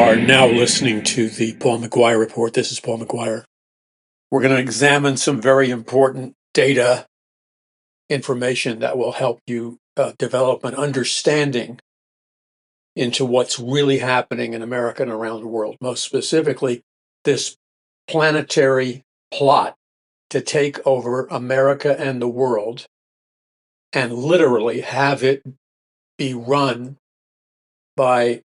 are now listening to the Paul McGUIRE report. This is Paul McGUIRE. We're going to examine some very important data information that will help you develop an understanding into what's really happening in America and around the world. Most specifically, this planetary plot to take over America and the world and literally have it be run by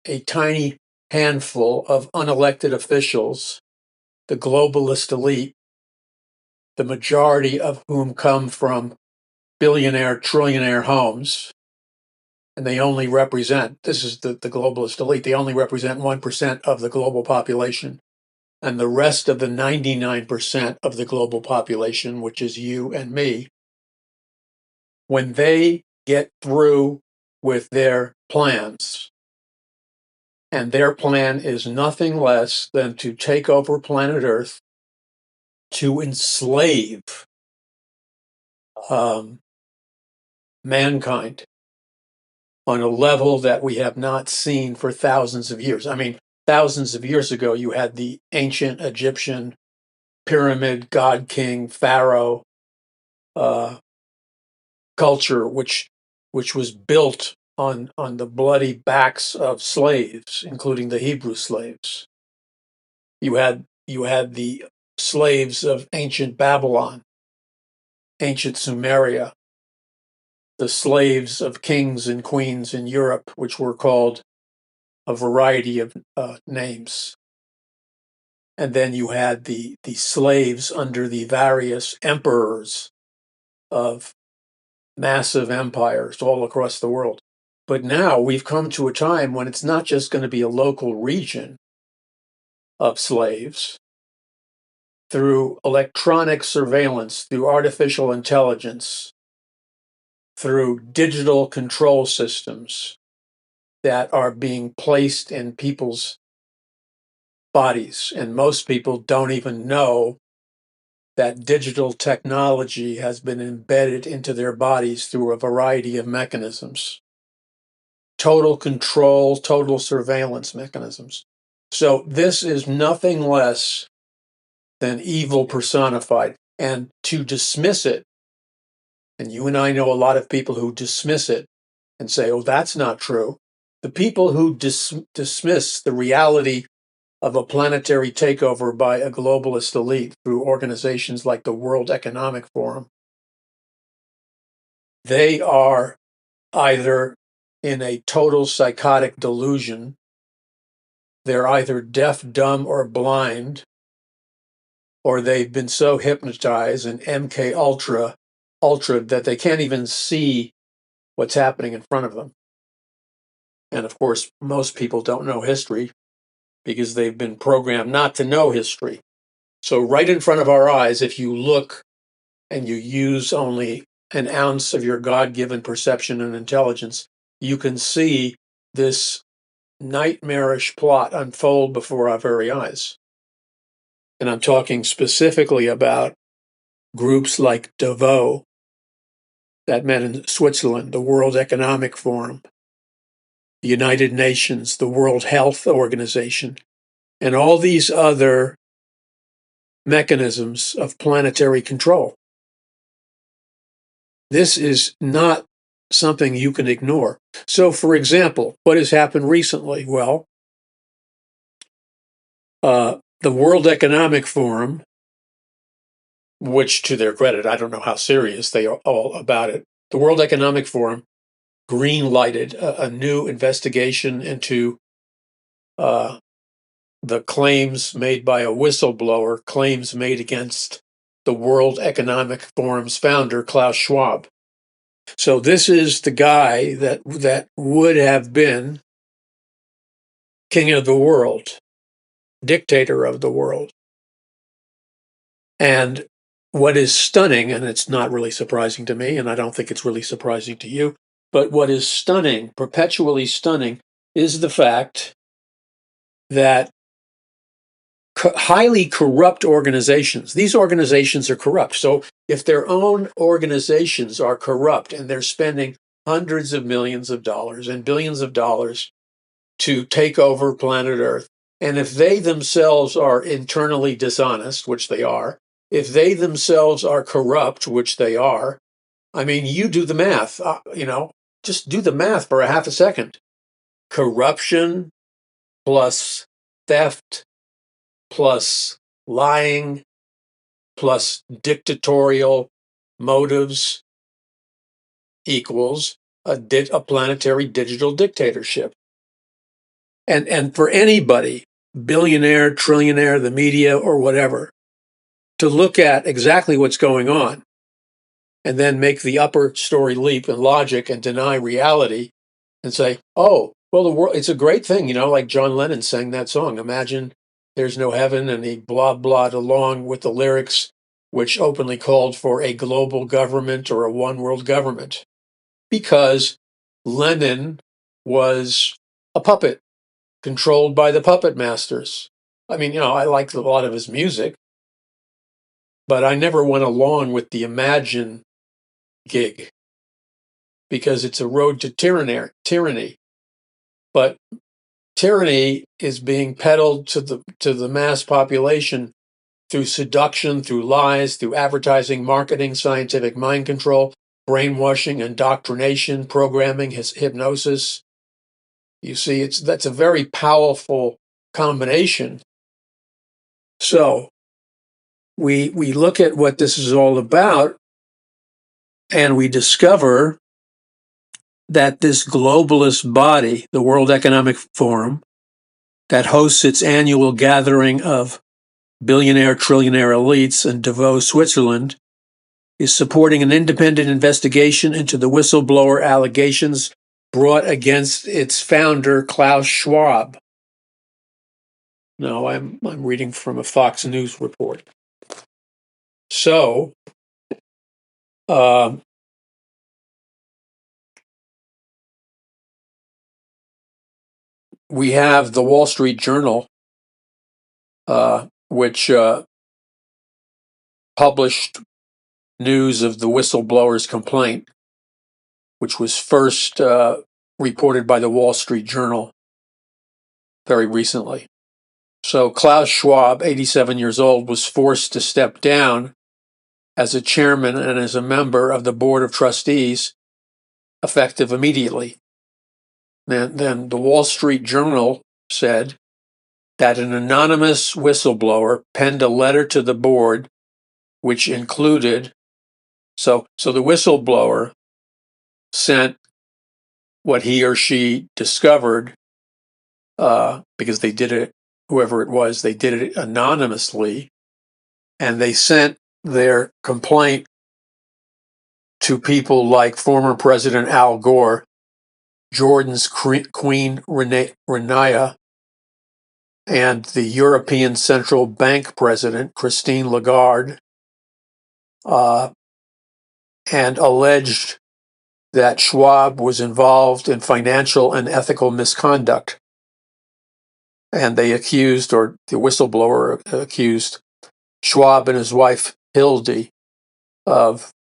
a tiny handful of unelected officials, the globalist elite, the majority of whom come from billionaire, trillionaire homes, and they only represent, this is the globalist elite, they only represent 1% of the global population, and the rest of the 99% of the global population, which is you and me, when they get through with their plans, and their plan is nothing less than to take over planet Earth, to enslave mankind on a level that we have not seen for thousands of years. I mean, thousands of years ago, you had the ancient Egyptian pyramid, god king, pharaoh culture, which was built on the bloody backs of slaves, including the Hebrew slaves. You had the slaves of ancient Babylon, ancient Sumeria, the slaves of kings and queens in Europe, which were called a variety of names. And then you had the slaves under the various emperors of massive empires all across the world. But now we've come to a time when it's not just going to be a local region of slaves. Through electronic surveillance, through artificial intelligence, through digital control systems that are being placed in people's bodies. And most people don't even know that digital technology has been embedded into their bodies through a variety of mechanisms. Total control, total surveillance mechanisms. So this is nothing less than evil personified. And to dismiss it, and you and I know a lot of people who dismiss it and say, oh, that's not true. The people who dismiss the reality of a planetary takeover by a globalist elite through organizations like the World Economic Forum, they are either in a total psychotic delusion, they're either deaf, dumb, or blind, or they've been so hypnotized and MK ultra that they can't even see what's happening in front of them. And of course, most people don't know history because they've been programmed not to know history. So right in front of our eyes, if you look and you use only an ounce of your God-given perception and intelligence, you can see this nightmarish plot unfold before our very eyes. And I'm talking specifically about groups like Davos that met in Switzerland, the World Economic Forum, the United Nations, the World Health Organization, and all these other mechanisms of planetary control. This is not something you can ignore. So, for example, what has happened recently? Well, the World Economic Forum, which to their credit, I don't know how serious they are all about it, the World Economic Forum green-lighted a new investigation into the claims made by a whistleblower, claims made against the World Economic Forum's founder, Klaus Schwab. So this is the guy that would have been king of the world, dictator of the world. And what is stunning, and it's not really surprising to me, and I don't think it's really surprising to you, but what is stunning, perpetually stunning, is the fact that highly corrupt organizations, these organizations are corrupt. So if their own organizations are corrupt and they're spending hundreds of millions of dollars and billions of dollars to take over planet Earth. And if they themselves are internally dishonest, which they are, if they themselves are corrupt, which they are, I mean, you do the math, just do the math for a half a second. Corruption plus theft plus lying plus dictatorial motives equals a planetary digital dictatorship. And for anybody, billionaire, trillionaire, the media, or whatever, to look at exactly what's going on and then make the upper story leap in logic and deny reality and say, oh, well, the world, it's a great thing, like John Lennon sang that song, Imagine There's No Heaven, and he blah-blahed along with the lyrics, which openly called for a global government or a one world government, because Lennon was a puppet controlled by the puppet masters. I mean, I liked a lot of his music, but I never went along with the Imagine gig because it's a road to tyranny. But tyranny is being peddled to the mass population through seduction, through lies, through advertising, marketing, scientific mind control, brainwashing, indoctrination, programming, hypnosis. You see, that's a very powerful combination. So we look at what this is all about, and we discover that this globalist body, the World Economic Forum, that hosts its annual gathering of billionaire, trillionaire elites in Davos, Switzerland, is supporting an independent investigation into the whistleblower allegations brought against its founder, Klaus Schwab. No, I'm reading from a Fox News report. So, we have the Wall Street Journal, which published news of the whistleblower's complaint, which was first reported by the Wall Street Journal very recently. So Klaus Schwab, 87 years old, was forced to step down as a chairman and as a member of the board of trustees, effective immediately. Then the Wall Street Journal said that an anonymous whistleblower penned a letter to the board which included, so the whistleblower sent what he or she discovered, because they did it, whoever it was, they did it anonymously, and they sent their complaint to people like former President Al Gore, Jordan's Queen Rania, and the European Central Bank President, Christine Lagarde, and alleged that Schwab was involved in financial and ethical misconduct. And they accused, or the whistleblower accused, Schwab and his wife, Hildy, of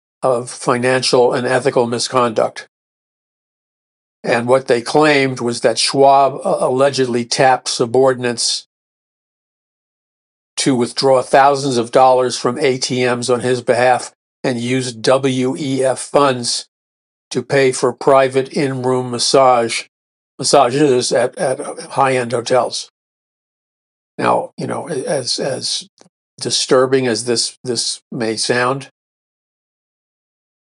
financial and ethical misconduct. And what they claimed was that Schwab allegedly tapped subordinates to withdraw thousands of dollars from ATMs on his behalf and used WEF funds to pay for private in-room massages at high-end hotels. Now, as disturbing as this may sound,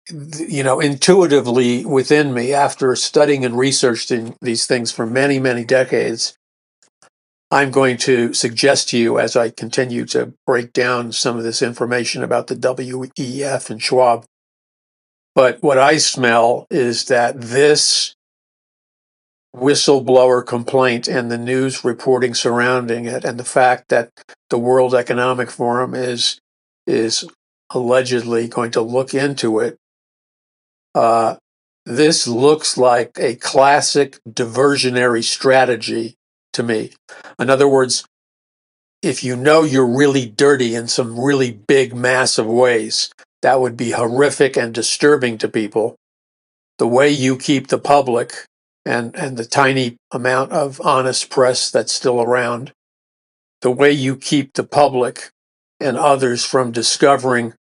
intuitively within me, after studying and researching these things for many, many decades, I'm going to suggest to you, as I continue to break down some of this information about the WEF and Schwab, but what I smell is that this whistleblower complaint and the news reporting surrounding it, and the fact that the World Economic Forum is allegedly going to look into it, this looks like a classic diversionary strategy to me. In other words, if you're really dirty in some really big, massive ways, that would be horrific and disturbing to people. The way you keep the public and the tiny amount of honest press that's still around, the way you keep the public and others from discovering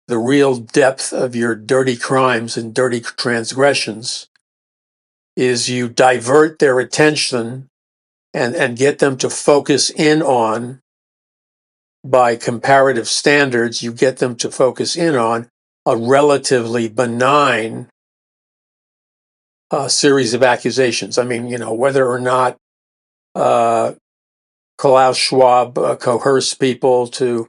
the real depth of your dirty crimes and dirty transgressions is you divert their attention and get them to focus in on, by comparative standards, you get them to focus in on a relatively benign series of accusations. I mean, whether or not Klaus Schwab coerced people to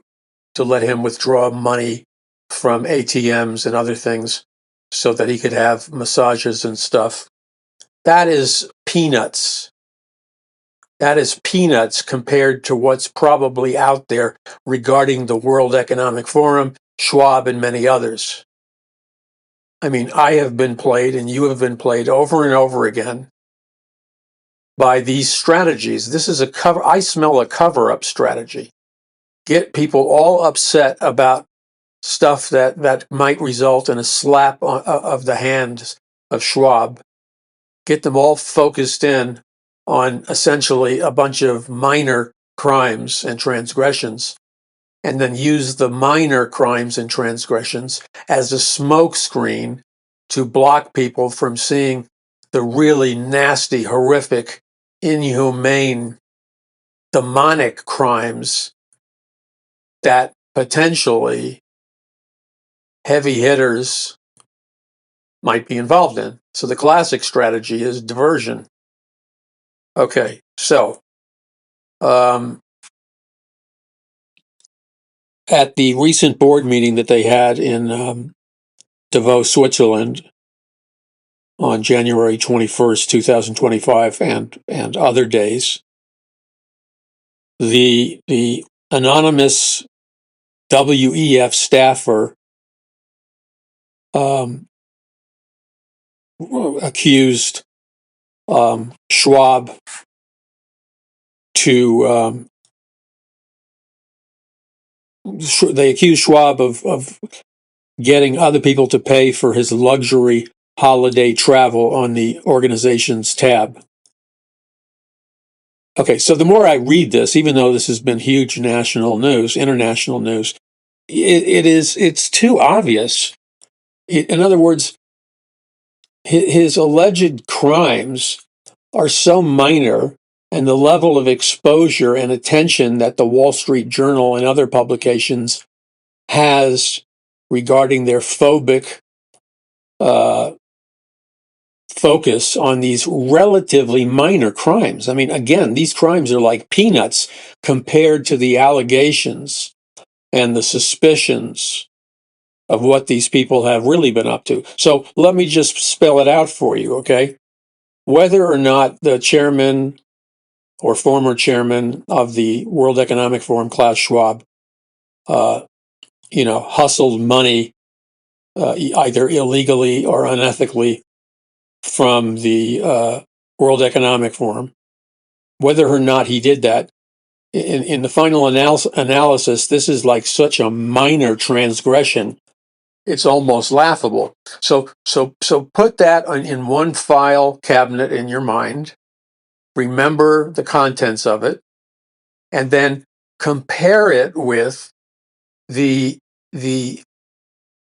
let him withdraw money from ATMs and other things so that he could have massages and stuff. That is peanuts. That is peanuts compared to what's probably out there regarding the World Economic Forum, Schwab, and many others. I mean, I have been played and you have been played over and over again by these strategies. This is I smell a cover-up strategy. Get people all upset about stuff that might result in a slap of the hand of Schwab. Get them all focused in on essentially a bunch of minor crimes and transgressions, and then use the minor crimes and transgressions as a smokescreen to block people from seeing the really nasty, horrific, inhumane, demonic crimes that potentially heavy hitters might be involved in. So the classic strategy is diversion. Okay, so at the recent board meeting that they had in Davos, Switzerland, on January 21st, 2025, and other days, the anonymous WEF staffer accused Schwab they accused Schwab of getting other people to pay for his luxury holiday travel on the organization's tab. Okay, so the more I read this, even though this has been huge national news, international news, it's too obvious. In other words, his alleged crimes are so minor, and the level of exposure and attention that the Wall Street Journal and other publications has regarding their phobic focus on these relatively minor crimes. I mean, again, these crimes are like peanuts compared to the allegations and the suspicions of what these people have really been up to. So let me just spell it out for you, okay? Whether or not the chairman or former chairman of the World Economic Forum, Klaus Schwab, hustled money either illegally or unethically from the World Economic Forum, whether or not he did that, in the final analysis, this is like such a minor transgression, it's almost laughable. So put that in one file cabinet in your mind, remember the contents of it, and then compare it with the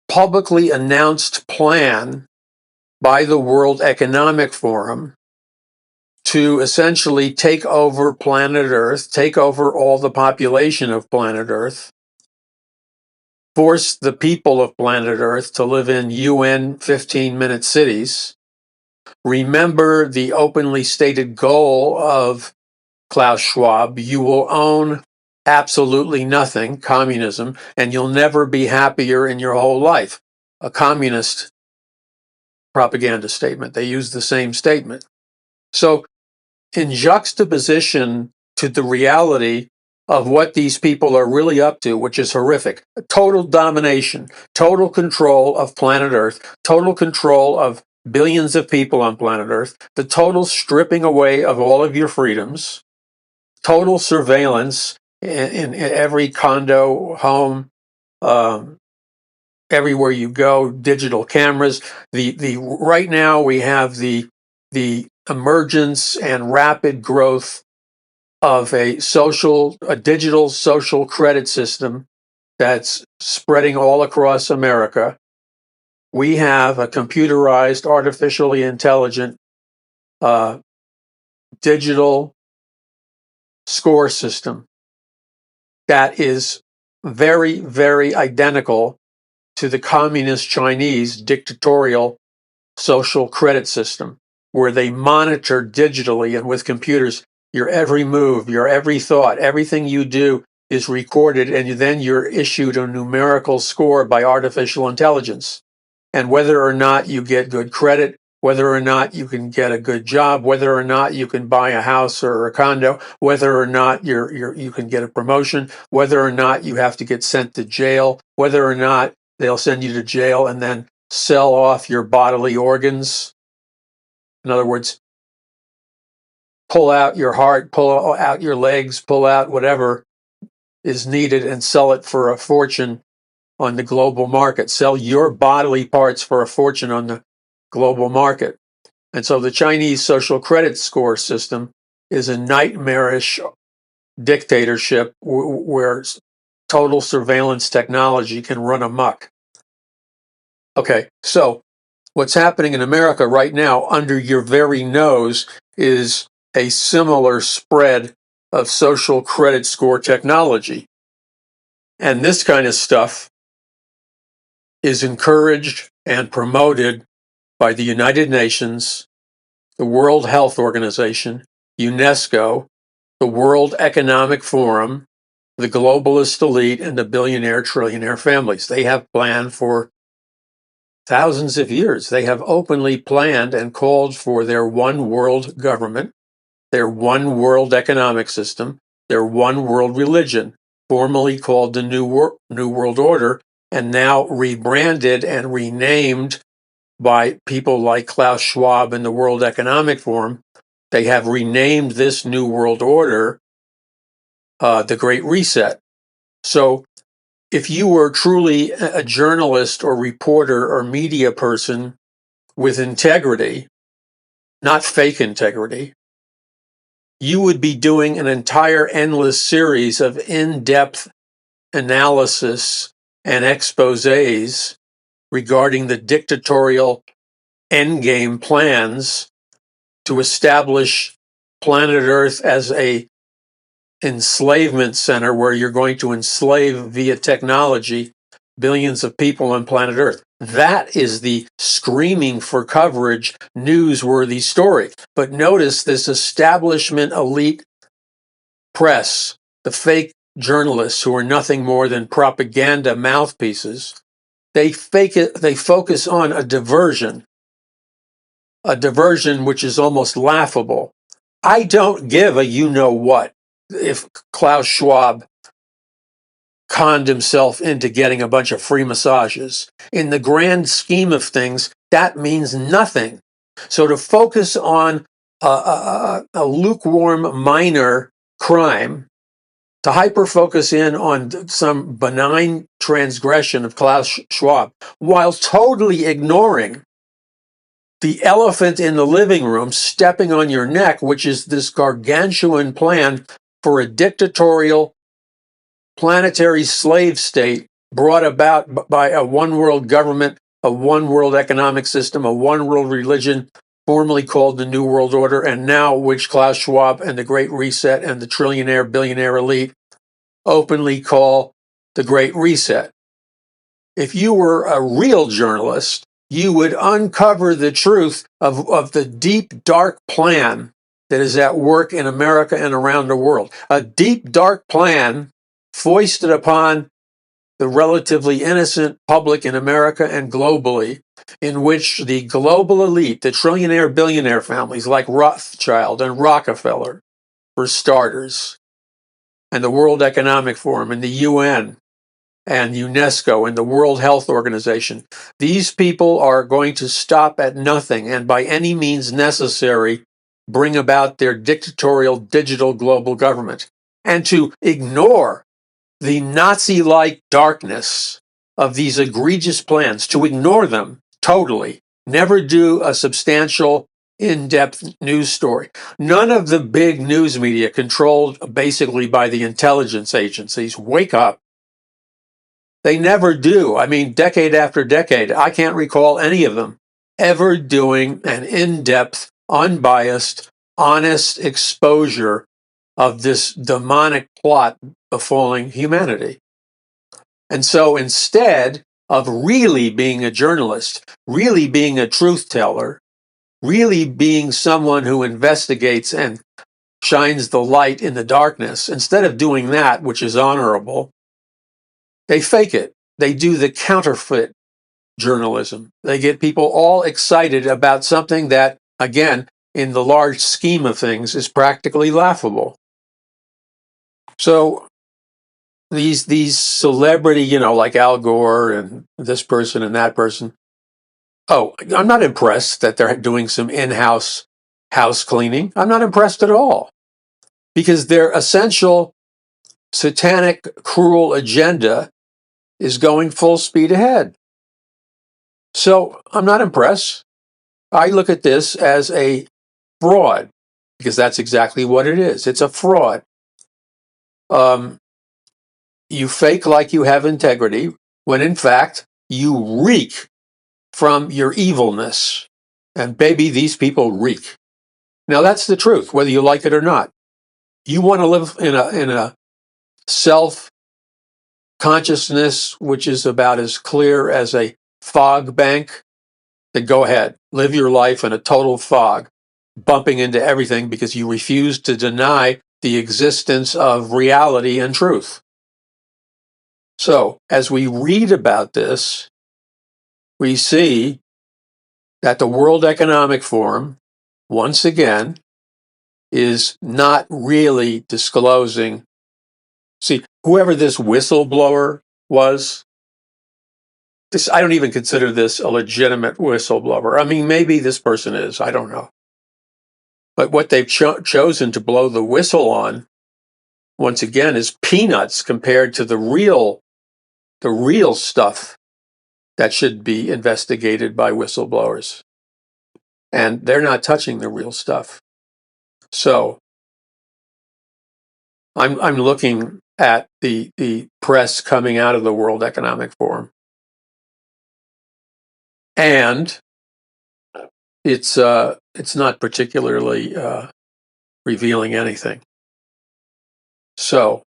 publicly announced plan by the World Economic Forum to essentially take over planet Earth, take over all the population of planet Earth, force the people of planet Earth to live in UN 15-minute cities. Remember the openly stated goal of Klaus Schwab: you will own absolutely nothing, communism, and you'll never be happier in your whole life. A communist propaganda statement. They use the same statement. So in juxtaposition to the reality of what these people are really up to, which is horrific: total domination, total control of planet Earth, total control of billions of people on planet Earth, the total stripping away of all of your freedoms, total surveillance in every condo, home, everywhere you go, digital cameras. The right now we have the emergence and rapid growth of a digital social credit system that's spreading all across America. We have a computerized, artificially intelligent digital score system that is very, very identical to the communist Chinese dictatorial social credit system, where they monitor digitally and with computers your every move, your every thought, everything you do is recorded, and then you're issued a numerical score by artificial intelligence. And whether or not you get good credit, whether or not you can get a good job, whether or not you can buy a house or a condo, whether or not you can get a promotion, whether or not you have to get sent to jail, whether or not they'll send you to jail and then sell off your bodily organs. In other words, pull out your heart, pull out your legs, pull out whatever is needed and sell it for a fortune on the global market. Sell your bodily parts for a fortune on the global market. And so the Chinese social credit score system is a nightmarish dictatorship where total surveillance technology can run amok. Okay, so what's happening in America right now under your very nose is a similar spread of social credit score technology. And this kind of stuff is encouraged and promoted by the United Nations, the World Health Organization, UNESCO, the World Economic Forum, the globalist elite, and the billionaire trillionaire families. They have planned for thousands of years. They have openly planned and called for their one world government, their one world economic system, their one world religion, formerly called the New World Order, and now rebranded and renamed by people like Klaus Schwab and the World Economic Forum. They have renamed this New World Order the Great Reset. So if you were truly a journalist or reporter or media person with integrity, not fake integrity, you would be doing an entire endless series of in-depth analysis and exposés regarding the dictatorial endgame plans to establish planet Earth as a enslavement center where you're going to enslave via technology billions of people on planet Earth. That is the screaming for coverage, newsworthy story. But notice this establishment elite press, the fake journalists who are nothing more than propaganda mouthpieces, they focus on a diversion which is almost laughable. I don't give a you-know-what if Klaus Schwab conned himself into getting a bunch of free massages. In the grand scheme of things, that means nothing. So to focus on a lukewarm minor crime, to hyper-focus in on some benign transgression of Klaus Schwab, while totally ignoring the elephant in the living room stepping on your neck, which is this gargantuan plan for a dictatorial planetary slave state brought about by a one world government, a one world economic system, a one world religion, formerly called the New World Order, and now which Klaus Schwab and the Great Reset and the trillionaire billionaire elite openly call the Great Reset. If you were a real journalist, you would uncover the truth of the deep, dark plan that is at work in America and around the world. A deep, dark plan foisted upon the relatively innocent public in America and globally, in which the global elite, the trillionaire billionaire families like Rothschild and Rockefeller, for starters, and the World Economic Forum and the UN and UNESCO and the World Health Organization, these people are going to stop at nothing and by any means necessary bring about their dictatorial digital global government. And to ignore the Nazi-like darkness of these egregious plans, to ignore them totally, never do a substantial in-depth news story. None of the big news media, controlled basically by the intelligence agencies, wake up. They never do. I mean, decade after decade, I can't recall any of them ever doing an in-depth, unbiased, honest exposure of this demonic plot befalling humanity. And so instead of really being a journalist, really being a truth teller, really being someone who investigates and shines the light in the darkness, instead of doing that, which is honorable, they fake it. They do the counterfeit journalism. They get people all excited about something that, again, in the large scheme of things, is practically laughable. So these celebrity, like Al Gore and this person and that person. Oh, I'm not impressed that they're doing some in-house house cleaning. I'm not impressed at all, because their essential satanic, cruel agenda is going full speed ahead. So I'm not impressed. I look at this as a fraud, because that's exactly what it is. It's a fraud. You fake like you have integrity, when in fact you reek from your evilness. And baby, these people reek. Now that's the truth, whether you like it or not. You want to live in a self-consciousness which is about as clear as a fog bank, then go ahead. Live your life in a total fog, bumping into everything because you refuse to deny the existence of reality and truth. So, as we read about this, we see that the World Economic Forum, once again, is not really disclosing. See, whoever this whistleblower was, I don't even consider this a legitimate whistleblower. I mean, maybe this person is, I don't know. But what they've chosen to blow the whistle on, once again, is peanuts compared to the real stuff that should be investigated by whistleblowers. And they're not touching the real stuff. So I'm looking at the press coming out of the World Economic Forum, and it's not particularly revealing anything. So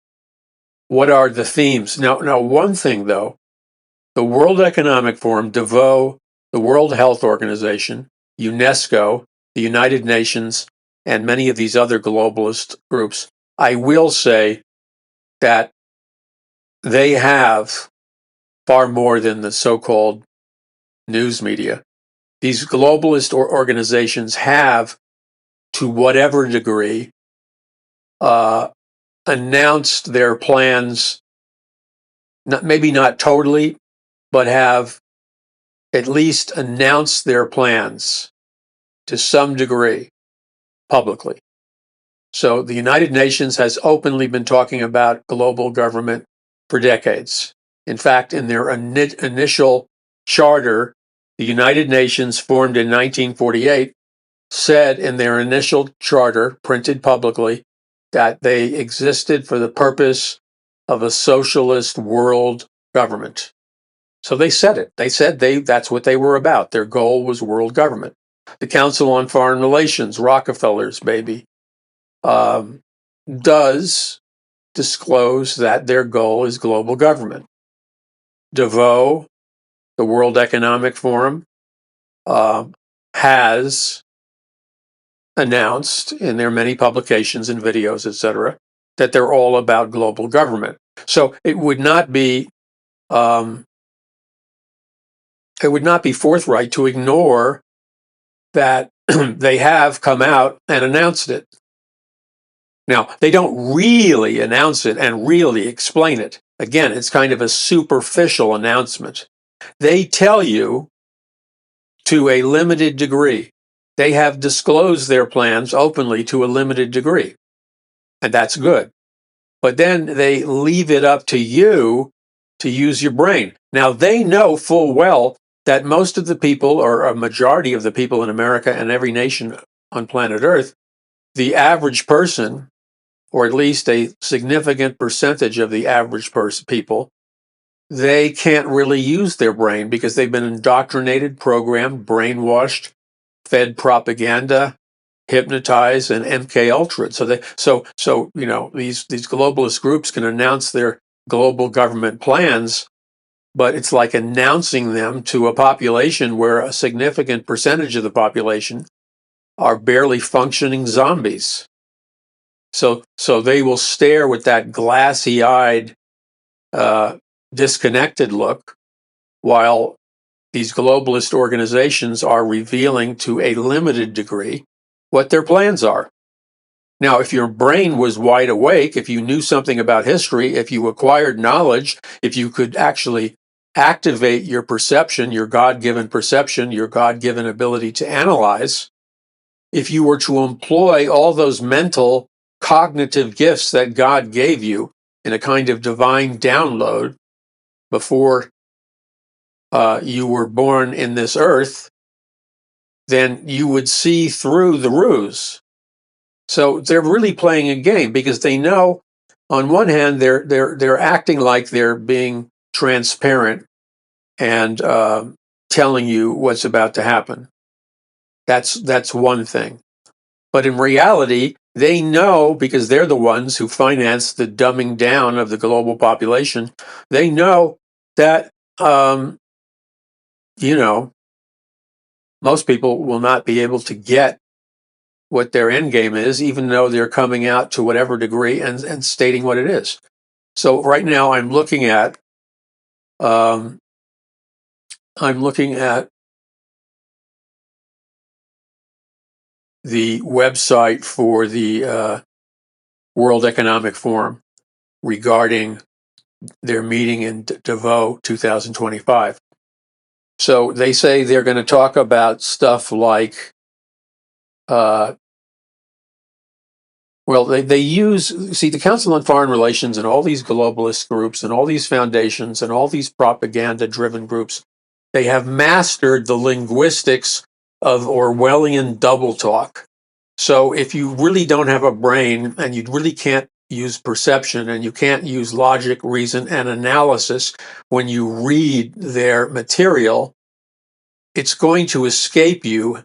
what are the themes? Now, one thing though, the World Economic Forum, DeVoe, the World Health Organization, UNESCO, the United Nations, and many of these other globalist groups, I will say that they have far more than the so-called news media. These globalist organizations have, to whatever degree, announced their plans, maybe not totally, but have at least announced their plans to some degree publicly. So the United Nations has openly been talking about global government for decades. In fact, in their initial charter, the United Nations, formed in 1948, said in their initial charter, printed publicly, that they existed for the purpose of a socialist world government. So they said it. They said that's what they were about. Their goal was world government. The Council on Foreign Relations, Rockefeller's baby, does disclose that their goal is global government. DeVoe, the World Economic Forum, has announced in their many publications and videos, etc., that they're all about global government. So it would not be forthright to ignore that they have come out and announced it. Now, they don't really announce it and really explain it. Again, it's kind of a superficial announcement. They tell you to a limited degree. They have disclosed their plans openly to a limited degree, and that's good. But then they leave it up to you to use your brain. Now, they know full well that most of the people, or a majority of the people in America and every nation on planet Earth, the average person, or at least a significant percentage of the average people, they can't really use their brain because they've been indoctrinated, programmed, brainwashed, fed propaganda, hypnotized, and MK Ultra. So you know, these globalist groups can announce their global government plans, but it's like announcing them to a population where a significant percentage of the population are barely functioning zombies. So they will stare with that glassy-eyed, disconnected look, while these globalist organizations are revealing to a limited degree what their plans are. Now, if your brain was wide awake, if you knew something about history, if you acquired knowledge, if you could actually activate your perception, your God-given perception, your God-given ability to analyze, if you were to employ all those mental, cognitive gifts that God gave you in a kind of divine download before you were born in this earth, then you would see through the ruse. So they're really playing a game because they know, on one hand, they're acting like they're being transparent and telling you what's about to happen. That's one thing. But in reality, they know, because they're the ones who finance the dumbing down of the global population. They know that you know, most people will not be able to get what their end game is, even though they're coming out to whatever degree and stating what it is. So right now I'm looking at the website for the World Economic Forum regarding their meeting in Davos 2025. So they say they're going to talk about stuff like, they use, see, the Council on Foreign Relations and all these globalist groups and all these foundations and all these propaganda-driven groups, they have mastered the linguistics of Orwellian double talk. So if you really don't have a brain and you really can't use perception and you can't use logic, reason, and analysis when you read their material, it's going to escape you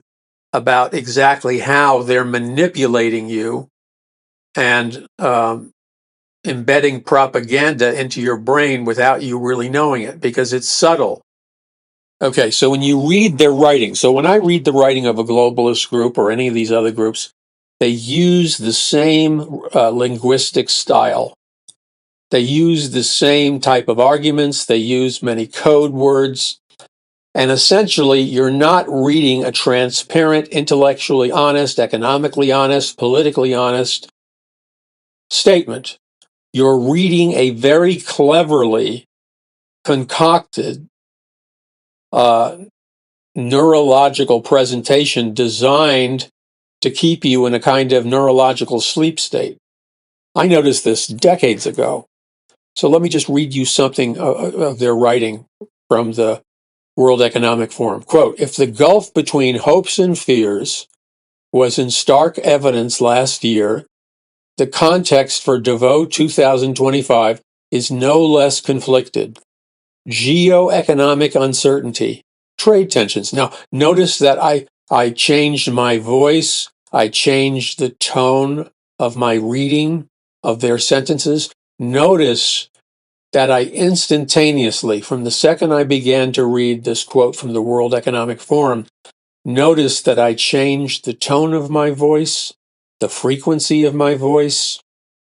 about exactly how they're manipulating you and embedding propaganda into your brain without you really knowing it, because it's subtle. Okay, so when you read their writing, so when I read the writing of a globalist group or any of these other groups, they use the same linguistic style. They use the same type of arguments. They use many code words. And essentially, you're not reading a transparent, intellectually honest, economically honest, politically honest statement. You're reading a very cleverly concocted neurological presentation designed to keep you in a kind of neurological sleep state. I noticed this decades ago. So let me just read you something of their writing from the World Economic Forum. Quote, "If the gulf between hopes and fears was in stark evidence last year, the context for Davos 2025 is no less conflicted. Geoeconomic uncertainty, trade tensions." Now, notice that I changed my voice. I changed the tone of my reading of their sentences. Notice that I instantaneously, from the second I began to read this quote from the World Economic Forum, notice that I changed the tone of my voice, the frequency of my voice,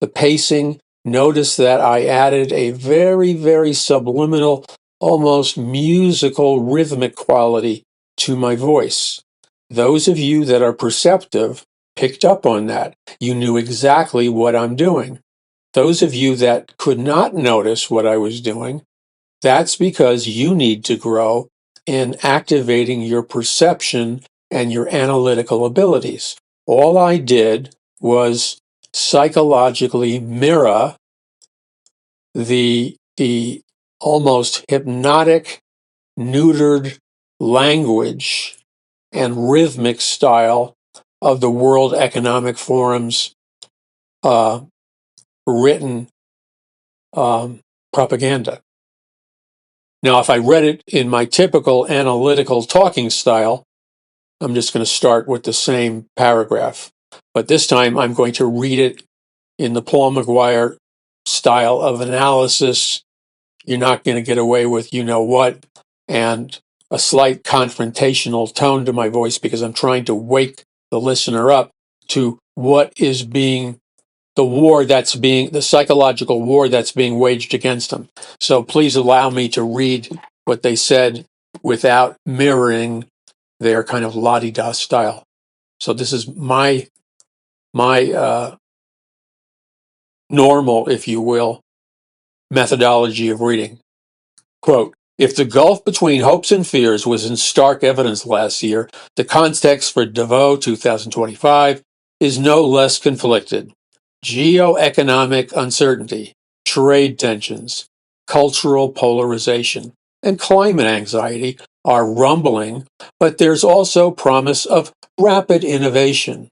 the pacing. Notice that I added a very, very subliminal, almost musical, rhythmic quality to my voice. Those of you that are perceptive picked up on that. You knew exactly what I'm doing. Those of you that could not notice what I was doing, that's because you need to grow in activating your perception and your analytical abilities. All I did was psychologically mirror the almost hypnotic, neutered language and rhythmic style of the World Economic Forum's written propaganda. Now, if I read it in my typical analytical talking style, I'm just going to start with the same paragraph. But this time I'm going to read it in the Paul McGUIRE style of analysis. You're not going to get away with you know what, and a slight confrontational tone to my voice because I'm trying to wake the listener up to what is being the psychological war that's being waged against them. So please allow me to read what they said without mirroring their kind of la-di-da style. So this is my normal, if you will, methodology of reading. Quote, if the gulf between hopes and fears was in stark evidence last year, the context for Davos 2025 is no less conflicted. Geoeconomic uncertainty, trade tensions, cultural polarization, and climate anxiety are rumbling, but there's also promise of rapid innovation.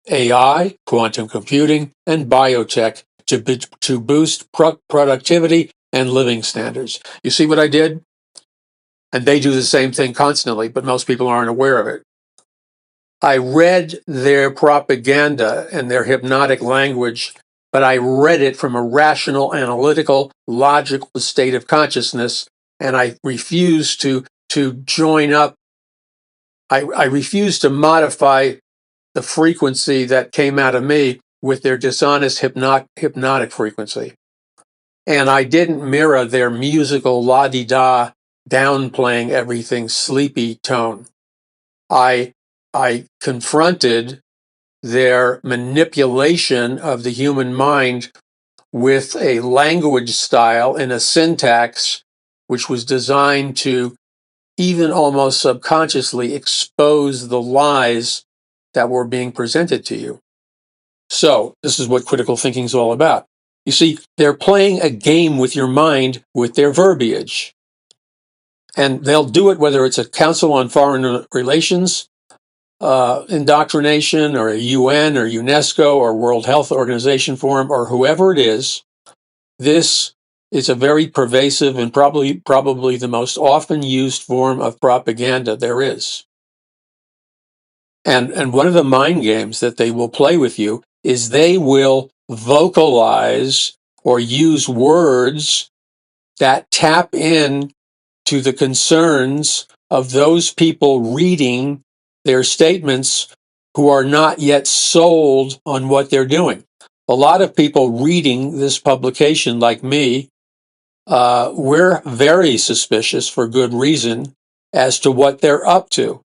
AI, quantum computing, and biotech to boost productivity and living standards. You see what I did? And they do the same thing constantly, but most people aren't aware of it. I read their propaganda and their hypnotic language, but I read it from a rational, analytical, logical state of consciousness, and I refused to join up. I refused to modify the frequency that came out of me with their dishonest hypnotic frequency. And I didn't mirror their musical la-di-da, downplaying everything sleepy tone. I confronted their manipulation of the human mind with a language style and a syntax which was designed to even almost subconsciously expose the lies that were being presented to you. So this is what critical thinking is all about. You see, they're playing a game with your mind with their verbiage. And they'll do it whether it's a Council on Foreign Relations indoctrination or a UN or UNESCO or World Health Organization forum or whoever it is. This is a very pervasive and probably the most often used form of propaganda there is. And one of the mind games that they will play with you is they will vocalize or use words that tap in to the concerns of those people reading their statements who are not yet sold on what they're doing. A lot of people reading this publication, like me, we're very suspicious for good reason as to what they're up to.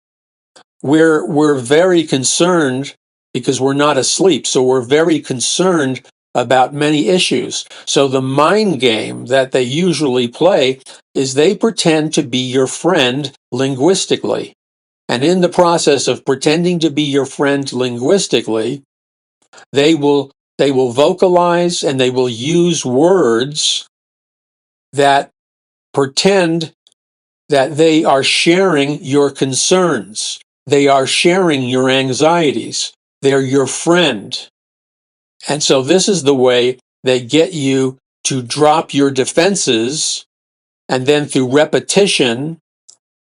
We're very concerned because we're not asleep, so we're very concerned about many issues. So the mind game that they usually play is they pretend to be your friend linguistically. And in the process of pretending to be your friend linguistically, they will vocalize and they will use words that pretend that they are sharing your concerns. They are sharing your anxieties. They're your friend. And so this is the way they get you to drop your defenses, and then through repetition,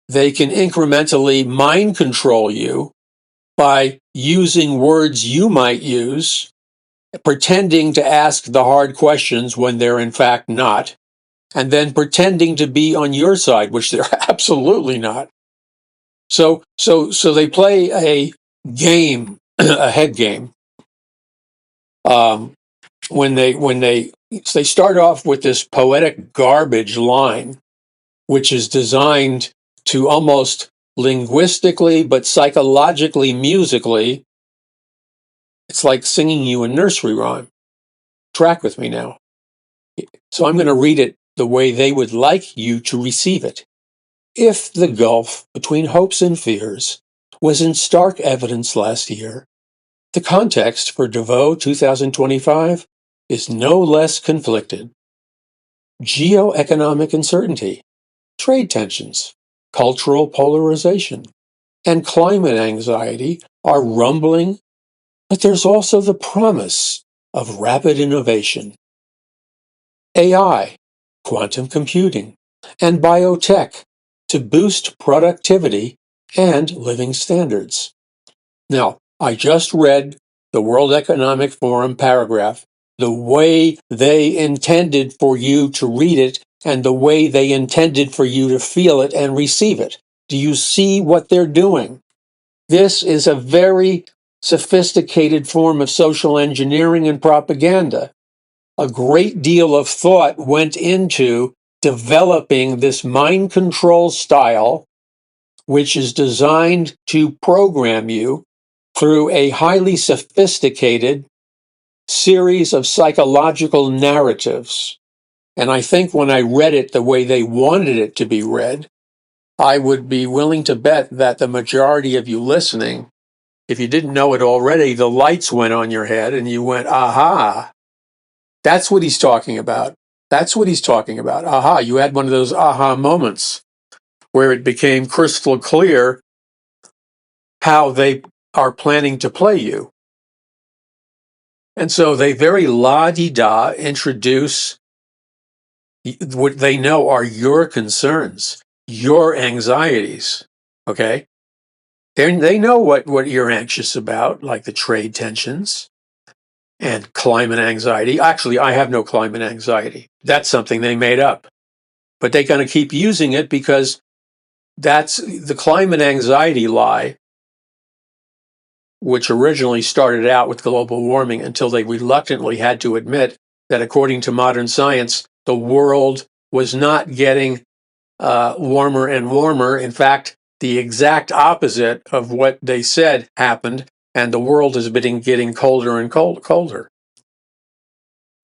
they can incrementally mind control you by using words you might use, pretending to ask the hard questions when they're in fact not, and then pretending to be on your side, which they're absolutely not. So they play a game, a head game. When they start off with this poetic garbage line, which is designed to almost linguistically but psychologically, musically, it's like singing you a nursery rhyme. Track with me now. So I'm going to read it the way they would like you to receive it. If the gulf between hopes and fears was in stark evidence last year, the context for Davos 2025 is no less conflicted. Geoeconomic uncertainty, trade tensions, cultural polarization, and climate anxiety are rumbling, but there's also the promise of rapid innovation. AI, quantum computing, and biotech to boost productivity and living standards. Now, I just read the World Economic Forum paragraph, the way they intended for you to read it and the way they intended for you to feel it and receive it. Do you see what they're doing? This is a very sophisticated form of social engineering and propaganda. A great deal of thought went into developing this mind control style, which is designed to program you through a highly sophisticated series of psychological narratives. And I think when I read it the way they wanted it to be read, I would be willing to bet that the majority of you listening, if you didn't know it already, the lights went on your head and you went, aha, that's what he's talking about. That's what he's talking about. Aha, you had one of those aha moments where it became crystal clear how they are planning to play you. And so they very la-di-da introduce what they know are your concerns, your anxieties, okay? They know what you're anxious about, like the trade tensions and climate anxiety. Actually, I have no climate anxiety. That's something they made up. But they're going to keep using it because that's the climate anxiety lie, which originally started out with global warming until they reluctantly had to admit that according to modern science, the world was not getting warmer and warmer. In fact, the exact opposite of what they said happened, and the world has been getting colder and colder.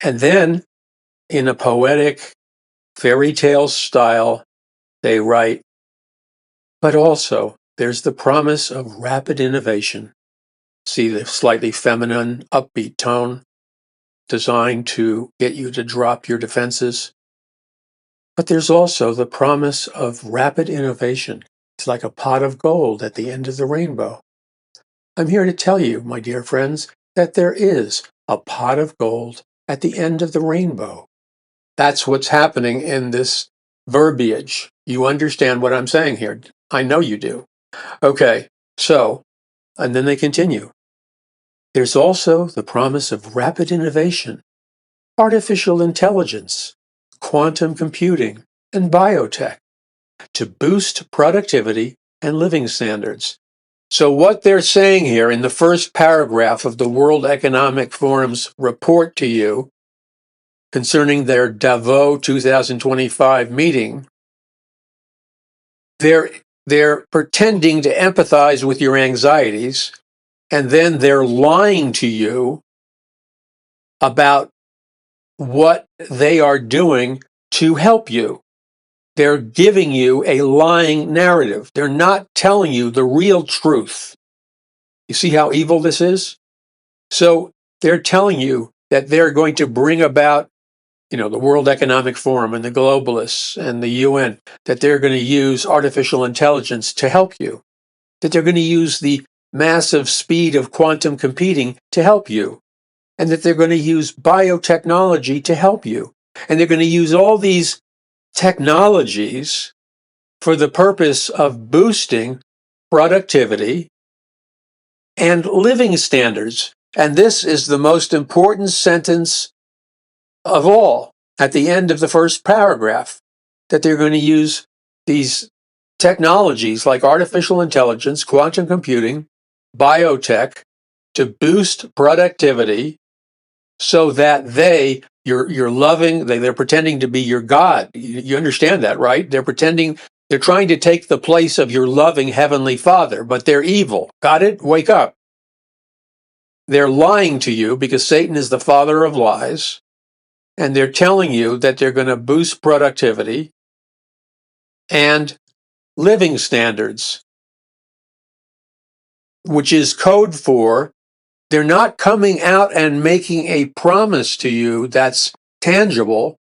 And then, in a poetic fairy tale style, they write, but also there's the promise of rapid innovation. See the slightly feminine, upbeat tone designed to get you to drop your defenses. But there's also the promise of rapid innovation. It's like a pot of gold at the end of the rainbow. I'm here to tell you, my dear friends, that there is a pot of gold at the end of the rainbow. That's what's happening in this verbiage. You understand what I'm saying here. I know you do. Okay, so, and then they continue. There's also the promise of rapid innovation, artificial intelligence, quantum computing, and biotech to boost productivity and living standards. So what they're saying here in the first paragraph of the World Economic Forum's report to you concerning their Davos 2025 meeting, they're pretending to empathize with your anxieties, and then they're lying to you about what they are doing to help you. They're giving you a lying narrative. They're not telling you the real truth. You see how evil this is? So they're telling you that they're going to bring about, the World Economic Forum and the globalists and the UN, that they're going to use artificial intelligence to help you, that they're going to use the massive speed of quantum computing to help you, and that they're going to use biotechnology to help you. And they're going to use all these technologies for the purpose of boosting productivity and living standards. And this is the most important sentence of all at the end of the first paragraph, that they're going to use these technologies like artificial intelligence, quantum computing, biotech to boost productivity so that you're loving, they're pretending to be your God. You understand that, right? They're trying to take the place of your loving Heavenly Father, but they're evil. Got it? Wake up. They're lying to you because Satan is the father of lies, and they're telling you that they're going to boost productivity and living standards, which is code for they're not coming out and making a promise to you that's tangible.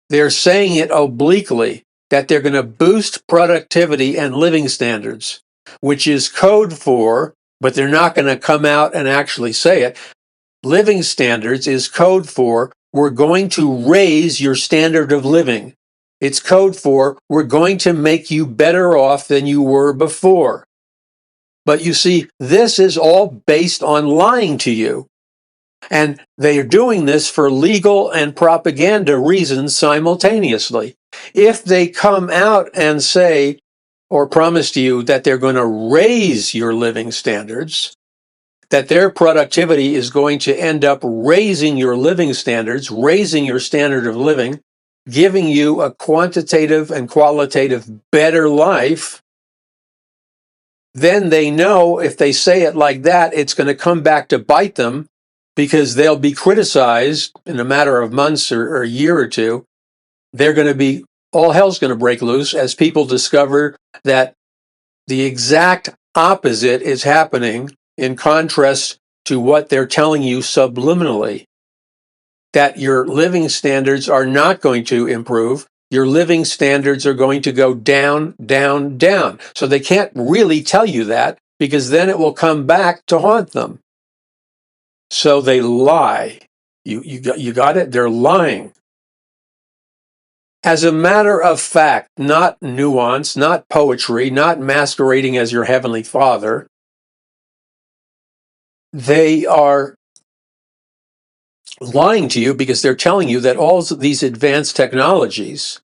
They're saying it obliquely. that they're going to boost productivity and living standards, which is code for, but they're not going to come out and actually say it. Living standards is code for, we're going to raise your standard of living. It's code for, we're going to make you better off than you were before. But you see, this is all based on lying to you. And they are doing this for legal and propaganda reasons simultaneously. If they come out and say or promise to you that they're going to raise your living standards, that their productivity is going to end up raising your living standards, raising your standard of living, giving you a quantitative and qualitative better life, then they know if they say it like that, it's going to come back to bite them, because they'll be criticized in a matter of months or a year or two. They're going to be, all hell's going to break loose as people discover that the exact opposite is happening in contrast to what they're telling you subliminally, that your living standards are not going to improve. Your living standards are going to go down, down, down. So they can't really tell you that, because then it will come back to haunt them. So they lie. You got it? They're lying. As a matter of fact, not nuance, not poetry, not masquerading as your heavenly Father, they are lying to you because they're telling you that all of these advanced technologies,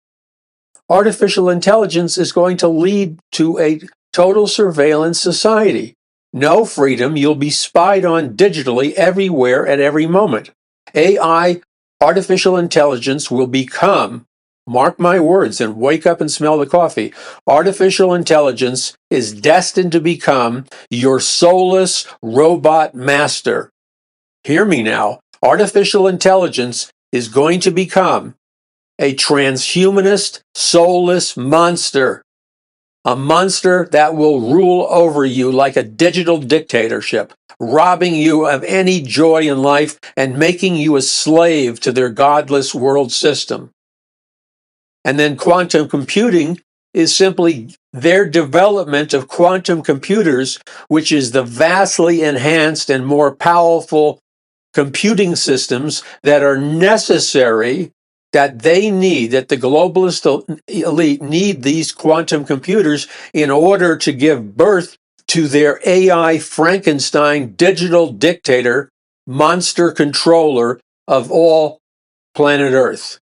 artificial intelligence is going to lead to a total surveillance society. No freedom. You'll be spied on digitally everywhere at every moment. AI, artificial intelligence, will become, mark my words and wake up and smell the coffee, artificial intelligence is destined to become your soulless robot master. Hear me now. Artificial intelligence is going to become a transhumanist, soulless monster. A monster that will rule over you like a digital dictatorship, robbing you of any joy in life and making you a slave to their godless world system. And then quantum computing is simply their development of quantum computers, which is the vastly enhanced and more powerful computing systems that are necessary, that they need, that the globalist elite need these quantum computers in order to give birth to their AI Frankenstein digital dictator, monster controller of all planet Earth.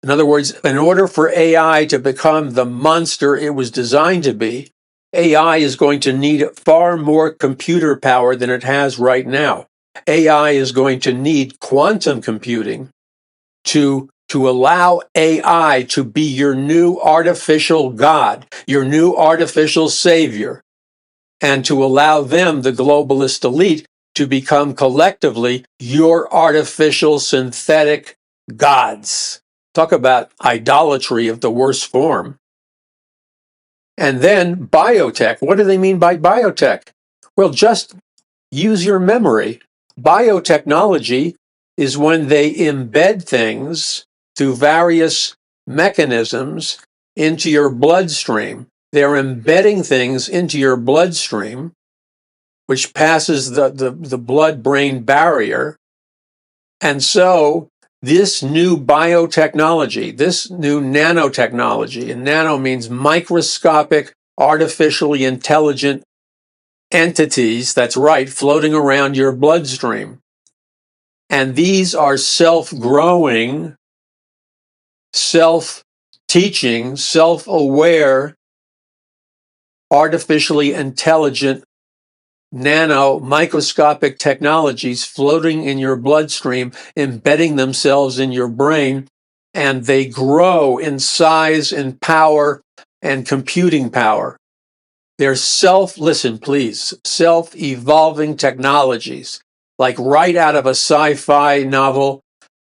In other words, in order for AI to become the monster it was designed to be, AI is going to need far more computer power than it has right now. AI is going to need quantum computing to allow AI to be your new artificial God, your new artificial savior, and to allow them, the globalist elite, to become collectively your artificial synthetic gods. Talk about idolatry of the worst form. And then biotech. What do they mean by biotech? Well, just use your memory. Biotechnology is when they embed things through various mechanisms into your bloodstream. They're embedding things into your bloodstream, which passes the blood-brain barrier. And so this new biotechnology, this new nanotechnology, and nano means microscopic, artificially intelligent entities, that's right, floating around your bloodstream. And these are self-growing, self-teaching, self-aware, artificially intelligent, nano, microscopic technologies floating in your bloodstream, embedding themselves in your brain, and they grow in size and power and computing power. They're self-evolving technologies, like right out of a sci-fi novel,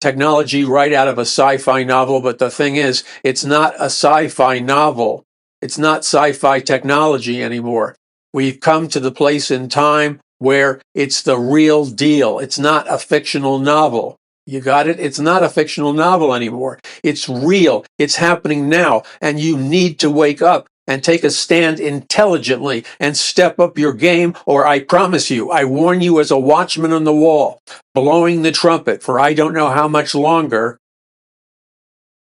technology right out of a sci-fi novel. But the thing is, it's not a sci-fi novel. It's not sci-fi technology anymore. We've come to the place in time where it's the real deal. It's not a fictional novel. You got it? It's not a fictional novel anymore. It's real. It's happening now. And you need to wake up and take a stand intelligently and step up your game, or I promise you, I warn you as a watchman on the wall, blowing the trumpet for I don't know how much longer.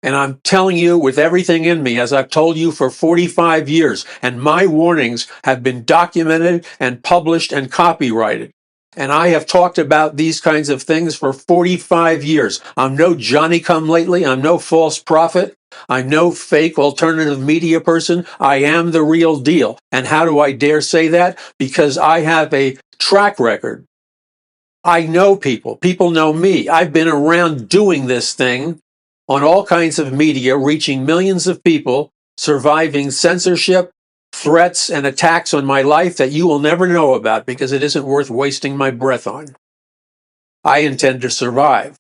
And I'm telling you with everything in me, as I've told you for 45 years, and my warnings have been documented and published and copyrighted. And I have talked about these kinds of things for 45 years. I'm no Johnny-come-lately. I'm no false prophet. I'm no fake alternative media person. I am the real deal. And how do I dare say that? Because I have a track record. I know people. People know me. I've been around doing this thing on all kinds of media, reaching millions of people, surviving censorship, threats, and attacks on my life that you will never know about because it isn't worth wasting my breath on. I intend to survive.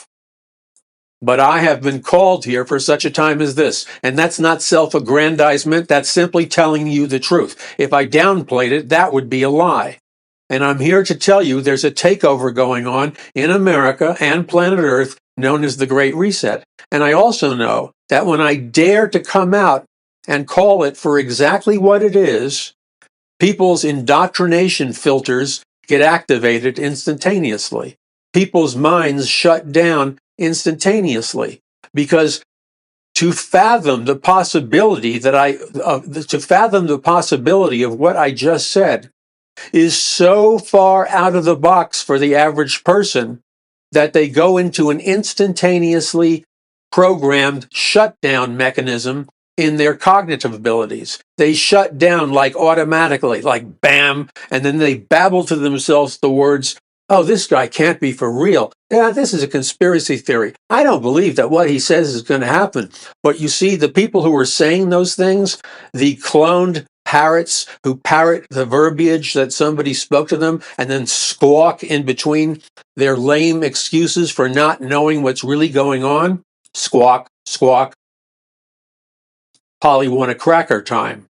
But I have been called here for such a time as this. And that's not self-aggrandizement. That's simply telling you the truth. If I downplayed it, that would be a lie. And I'm here to tell you there's a takeover going on in America and planet Earth known as the Great Reset. And I also know that when I dare to come out and call it for exactly what it is, people's indoctrination filters get activated instantaneously. People's minds shut down instantaneously because to fathom the possibility of what I just said is so far out of the box for the average person that they go into an instantaneously programmed shutdown mechanism in their cognitive abilities. They shut down like automatically, like bam, and then they babble to themselves the words, oh, this guy can't be for real. Yeah, this is a conspiracy theory. I don't believe that what he says is going to happen. But you see, the people who are saying those things, the cloned parrots who parrot the verbiage that somebody spoke to them and then squawk in between their lame excuses for not knowing what's really going on, squawk, squawk, Polly want a cracker time.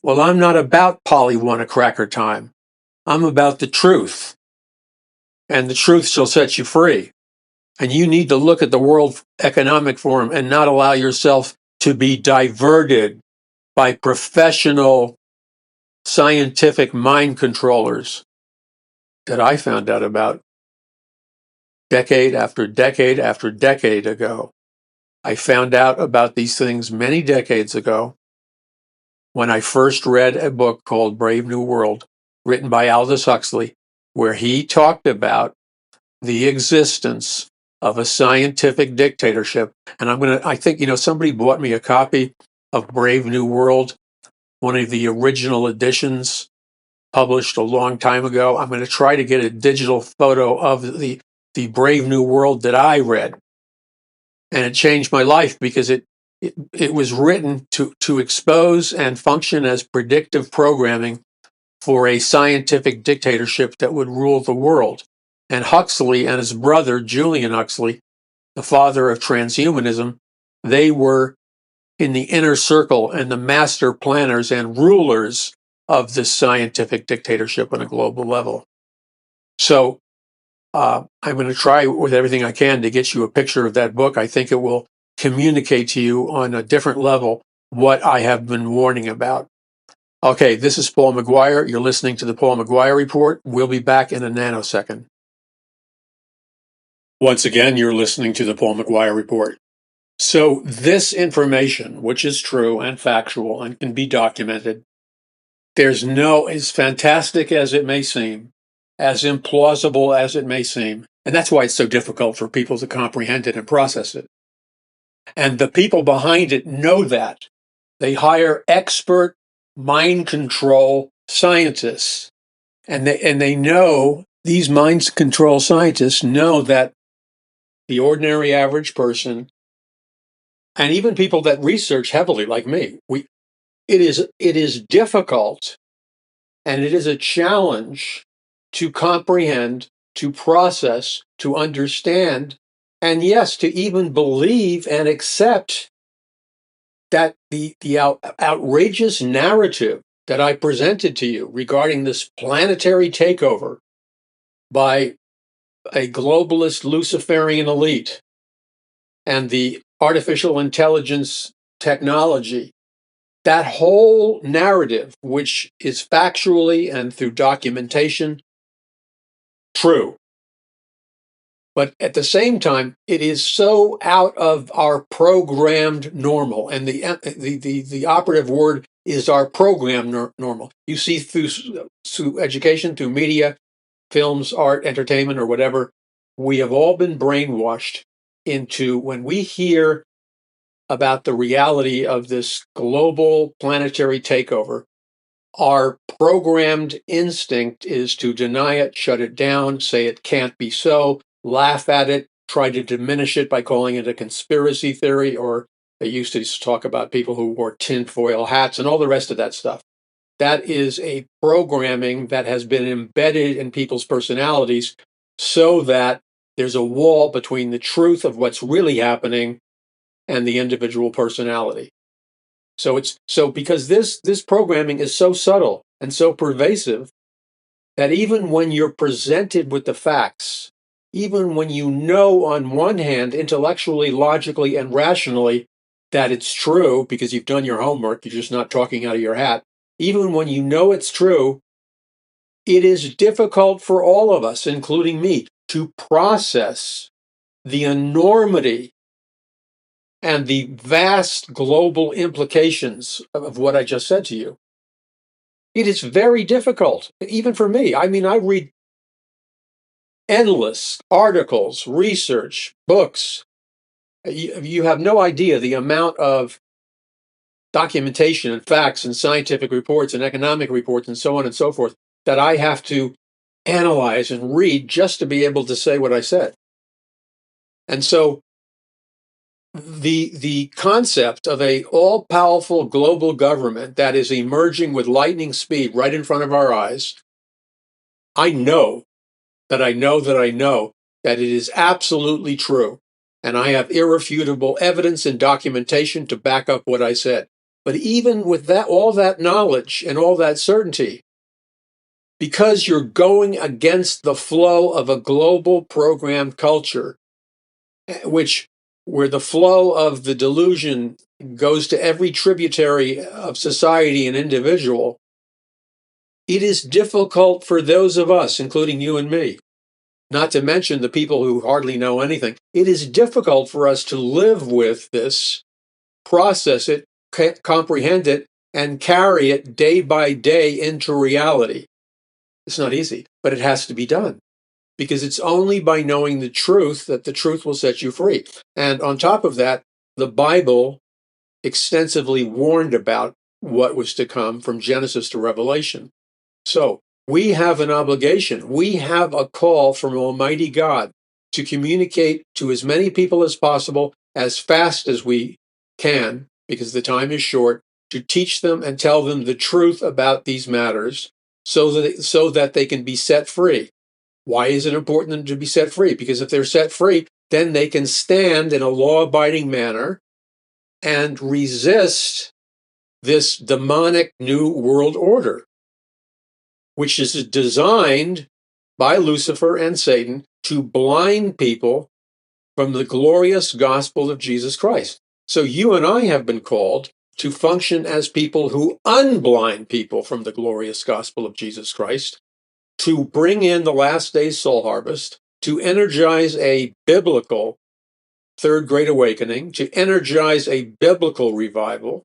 Well, I'm not about Polly want a cracker time. I'm about the truth. And the truth shall set you free. And you need to look at the World Economic Forum and not allow yourself to be diverted by professional scientific mind controllers that I found out about decade after decade after decade ago. I found out about these things many decades ago when I first read a book called Brave New World, written by Aldous Huxley, where he talked about the existence of a scientific dictatorship. And I think, somebody bought me a copy of Brave New World, one of the original editions published a long time ago. I'm going to try to get a digital photo of the Brave New World that I read. And it changed my life because it was written to expose and function as predictive programming for a scientific dictatorship that would rule the world. And Huxley and his brother, Julian Huxley, the father of transhumanism, they were in the inner circle and the master planners and rulers of this scientific dictatorship on a global level. So I'm going to try with everything I can to get you a picture of that book. I think it will communicate to you on a different level what I have been warning about. Okay, this is Paul McGUIRE. You're listening to the Paul McGUIRE Report. We'll be back in a nanosecond. Once again, you're listening to the Paul McGUIRE Report. So this information, which is true and factual and can be documented, as fantastic as it may seem, as implausible as it may seem, and that's why it's so difficult for people to comprehend it and process it. And the people behind it know that. They hire expert mind control scientists, and they know, these mind control scientists know that the ordinary average person, and even people that research heavily like me, it is difficult and it is a challenge to comprehend, to process, to understand, and yes, to even believe and accept that the outrageous narrative that I presented to you regarding this planetary takeover by a globalist Luciferian elite and the artificial intelligence technology, that whole narrative, which is factually and through documentation true, but at the same time, it is so out of our programmed normal, and the operative word is our programmed normal. You see through education, through media, films, art, entertainment, or whatever, we have all been brainwashed into when we hear about the reality of this global planetary takeover, our programmed instinct is to deny it, shut it down, say it can't be so, laugh at it, try to diminish it by calling it a conspiracy theory, or they used to talk about people who wore tinfoil hats and all the rest of that stuff. That is a programming that has been embedded in people's personalities so that there's a wall between the truth of what's really happening and the individual personality. So because this programming is so subtle and so pervasive that even when you're presented with the facts, even when you know on one hand intellectually, logically, and rationally that it's true because you've done your homework, you're just not talking out of your hat, even when you know it's true, it is difficult for all of us, including me, to process the enormity and the vast global implications of what I just said to you. It is very difficult, even for me. I mean, I read endless articles, research, books. You have no idea the amount of documentation and facts and scientific reports and economic reports and so on and so forth that I have to analyze and read just to be able to say what I said. And so the concept of a all-powerful global government that is emerging with lightning speed right in front of our eyes, I know that I know that I know that it is absolutely true. And I have irrefutable evidence and documentation to back up what I said. But even with that, all that knowledge and all that certainty, because you're going against the flow of a global programmed culture, where the flow of the delusion goes to every tributary of society and individual, it is difficult for those of us, including you and me, not to mention the people who hardly know anything. It is difficult for us to live with this, process it, comprehend it, and carry it day by day into reality. It's not easy, but it has to be done. Because it's only by knowing the truth that the truth will set you free. And on top of that, the Bible extensively warned about what was to come from Genesis to Revelation. So we have an obligation. We have a call from Almighty God to communicate to as many people as possible as fast as we can, because the time is short, to teach them and tell them the truth about these matters so that they can be set free. Why is it important them to be set free? Because if they're set free, then they can stand in a law-abiding manner and resist this demonic new world order, which is designed by Lucifer and Satan to blind people from the glorious gospel of Jesus Christ. So you and I have been called to function as people who unblind people from the glorious gospel of Jesus Christ, to bring in the last day's soul harvest, to energize a biblical third great awakening, to energize a biblical revival,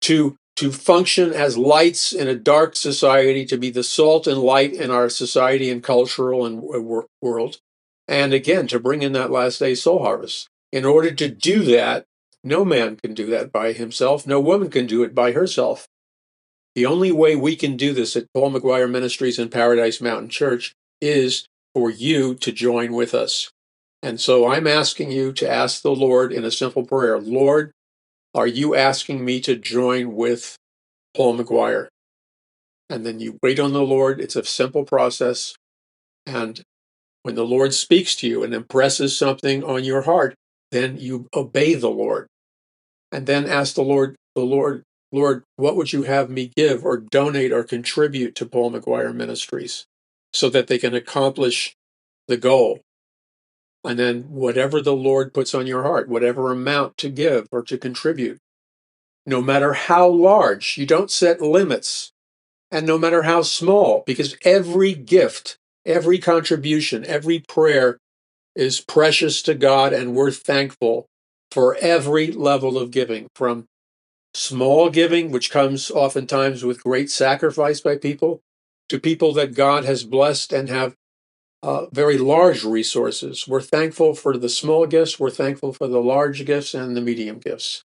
to function as lights in a dark society, to be the salt and light in our society and cultural and world, and again, to bring in that last day's soul harvest. In order to do that, no man can do that by himself. No woman can do it by herself. The only way we can do this at Paul McGUIRE Ministries and Paradise Mountain Church is for you to join with us. And so I'm asking you to ask the Lord in a simple prayer, Lord, are you asking me to join with Paul McGUIRE? And then you wait on the Lord. It's a simple process. And when the Lord speaks to you and impresses something on your heart, then you obey the Lord. And then ask the Lord, Lord, what would you have me give or donate or contribute to Paul McGUIRE Ministries so that they can accomplish the goal. And then whatever the Lord puts on your heart, whatever amount to give or to contribute, no matter how large, you don't set limits, and no matter how small, because every gift, every contribution, every prayer is precious to God, and we're thankful for every level of giving, from small giving, which comes oftentimes with great sacrifice by people, to people that God has blessed and have very large resources. We're thankful for the small gifts, we're thankful for the large gifts and the medium gifts.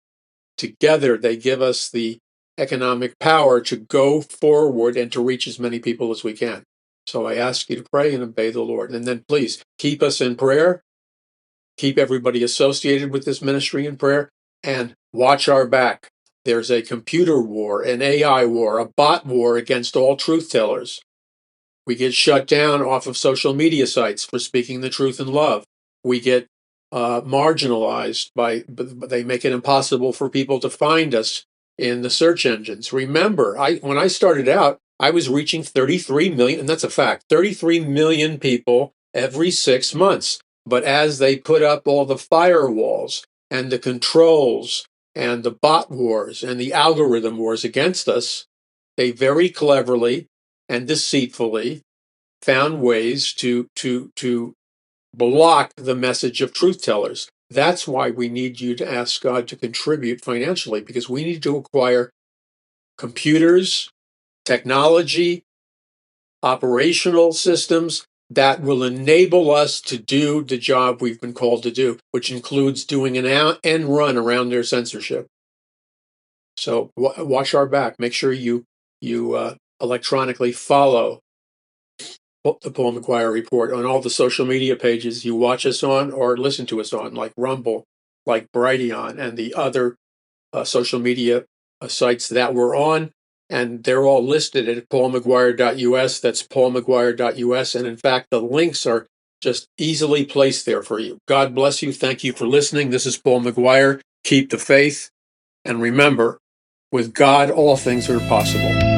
Together, they give us the economic power to go forward and to reach as many people as we can. So I ask you to pray and obey the Lord. And then please keep us in prayer, keep everybody associated with this ministry in prayer, and watch our back. There's a computer war, an AI war, a bot war against all truth tellers. We get shut down off of social media sites for speaking the truth in love. We get marginalized they make it impossible for people to find us in the search engines. Remember, when I started out, I was reaching 33 million, and that's a fact, 33 million people every 6 months. But as they put up all the firewalls and the controls and the bot wars and the algorithm wars against us, they very cleverly and deceitfully found ways to block the message of truth tellers. That's why we need you to ask God to contribute financially, because we need to acquire computers, technology, operational systems that will enable us to do the job we've been called to do, which includes doing an end run around their censorship. So watch our back. Make sure you electronically follow the Paul McGUIRE Report on all the social media pages you watch us on or listen to us on, like Rumble, like Brighteon, and the other social media sites that we're on. And they're all listed at paulmcguire.us. That's paulmcguire.us. And in fact, the links are just easily placed there for you. God bless you. Thank you for listening. This is Paul McGUIRE. Keep the faith. And remember, with God, all things are possible.